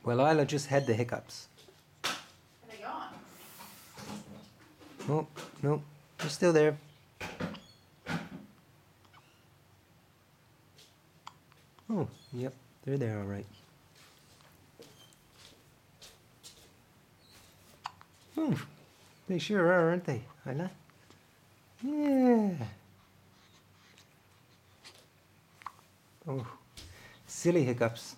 Well, Isla just had the hiccups. Are they gone? Oh, no, they're still there. Oh, yep, they're there all right. Oh, they sure are, aren't they, Isla? Yeah. Oh, silly hiccups.